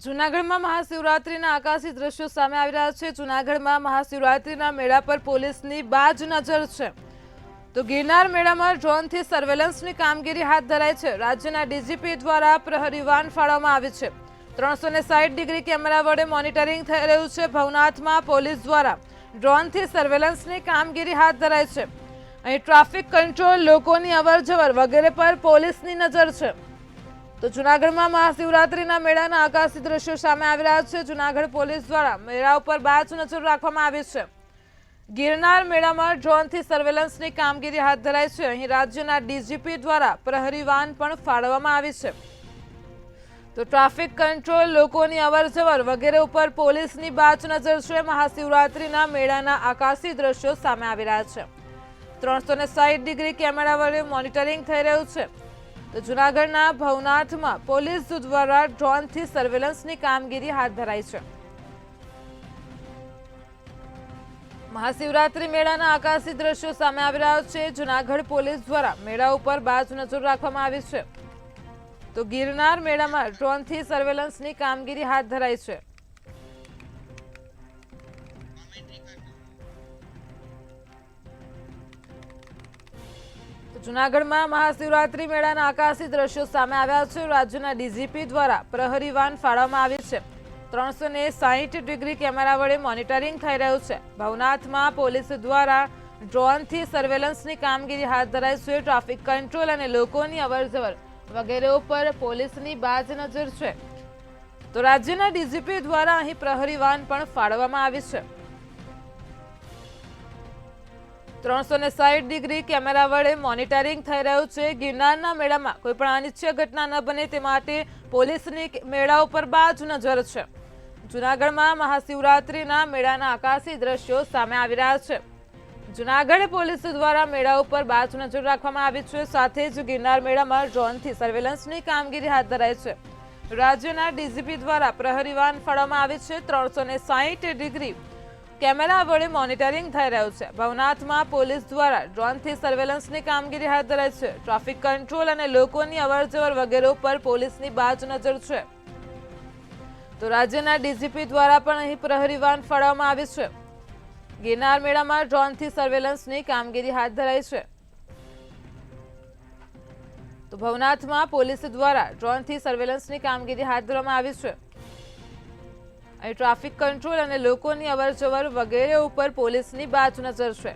જૂનાગઢમાં મહાશિવરાત્રીના આકાશી દ્રશ્યો સામે આવી રહ્યા છે। જૂનાગઢમાં મહાશિવરાત્રીના મેળા પર પોલીસની બાજ નજર છે। તો ગિરનાર મેળામાં ડ્રોનથી સર્વેલન્સની કામગીરી હાથ ધરાઈ છે। રાજ્યના ડીજીપી દ્વારા પ્રહરી વાન ફાળવવામાં આવી છે। 360 ડિગ્રી કેમેરા વડે મોનિટરિંગ થઈ રહ્યું છે। ભવનાથમાં પોલીસ દ્વારા ડ્રોનથી સર્વેલન્સની કામગીરી હાથ ધરાઈ છે। અહીં ટ્રાફિક કંટ્રોલ, લોકોની અવરજવર વગેરે પર પોલીસની નજર છે। તો જૂનાગઢમાં મહાશિવરાત્રીના મેળાના આકાશી દ્રશ્યો સામે આવી રહ્યા છે। જૂનાગઢ પોલીસ દ્વારા મેળા ઉપર બાજ નજર રાખવામાં આવી છે। ગિરનાર મેળામાં ડ્રોનથી સર્વેલન્સની કામગીરી હાથ ધરાઈ છે। અહીં રાજ્યના ડીજીપી દ્વારા પ્રહરી વાન પણ ફાળવવામાં આવી છે। તો ટ્રાફિક કંટ્રોલ, લોકોની અવરજવર વગેરે ઉપર પોલીસની બાજ નજર છે। મહાશિવરાત્રીના મેળાના આકાશી દ્રશ્યો સામે આવી રહ્યા છે। 360 ડિગ્રી કેમેરા વડે મોનિટરિંગ થઈ રહ્યું છે। તો જૂનાગઢના ભવનાથમાં પોલીસ દ્વારા ડ્રોનથી સર્વેલન્સની કામગીરી હાથ ધરાઈ છે। મહાશિવરાત્રી મેળાના આકાશી દ્રશ્યો સામે આવી રહ્યા છે। જૂનાગઢ પોલીસ દ્વારા મેળા ઉપર બાજ નજર રાખવામાં આવી છે। તો ગિરનાર મેળામાં ડ્રોનથી સર્વેલન્સની કામગીરી હાથ ધરાઈ છે। જૂનાગઢમાં મહાશિવરાત્રી મેળાના આકાશી દ્રશ્યો સામે આવ્યા છે। રાજ્યના ડીજીપી દ્વારા પ્રહરી વાન ફાળવવામાં આવી છે। 360 ડિગ્રી કેમેરા વડે મોનિટરિંગ થઈ રહ્યું છે। ભવનાથમાં પોલીસ દ્વારા ડ્રોનથી સર્વેલન્સની કામગીરી હાથ ધરાઈ છે। ટ્રાફિક કંટ્રોલ અને લોકોની અવરજવર વગેરે ઉપર પોલીસની બાજ નજર છે। તો રાજ્યના ડીજીપી દ્વારા અહીં પ્રહરી વાન પણ ફાળવવામાં આવી છે। 360 ડિગ્રી કેમેરા વડે મોનિટરિંગ થઈ રહ્યું છે। ગિરનારના મેળામાં કોઈ પણ અનિચ્છનીય ઘટના ન બને તે માટે પોલીસની મેળા ઉપર બાજ નજર છે। જૂનાગઢમાં મહાશિવરાત્રીના મેળાના આકાશી દ્રશ્યો સામે આવી રહ્યા છે। જૂનાગઢ પોલીસ દ્વારા મેળા ઉપર બાજ નજર રાખવામાં આવી છે। સાથે જ ગિરનાર મેળામાં ડ્રોનથી સર્વેલન્સની કામગીરી હાથ ધરાઈ છે। રાજ્યના ડીજીપી દ્વારા પ્રહરી વાન ફાળવવામાં આવી છે। 360 ડિગ્રી કેમેરા વડે મોનિટરિંગ થઈ રહ્યું છે। ભવનાથમાં પોલીસ દ્વારા ડ્રોનથી સર્વેલન્સની કામગીરી હાથ ધરાઈ છે। ટ્રાફિક કંટ્રોલ અને લોકોની અવરજવર વગેરે ઉપર પોલીસની બાજ નજર છે। તો રાજ્યના ડીજીપી દ્વારા પણ અહીં પ્રહરી વાન ફાળવવામાં આવી છે। ગિરનાર મેળામાં ડ્રોનથી સર્વેલન્સની કામગીરી હાથ ધરાઈ છે। તો ભવનાથમાં પોલીસ દ્વારા ડ્રોનથી સર્વેલન્સની કામગીરી હાથ ધરવામાં આવી છે। અહીં ટ્રાફિક કંટ્રોલ અને લોકોની અવરજવર વગેરે ઉપર પોલીસની બાજ નજર છે।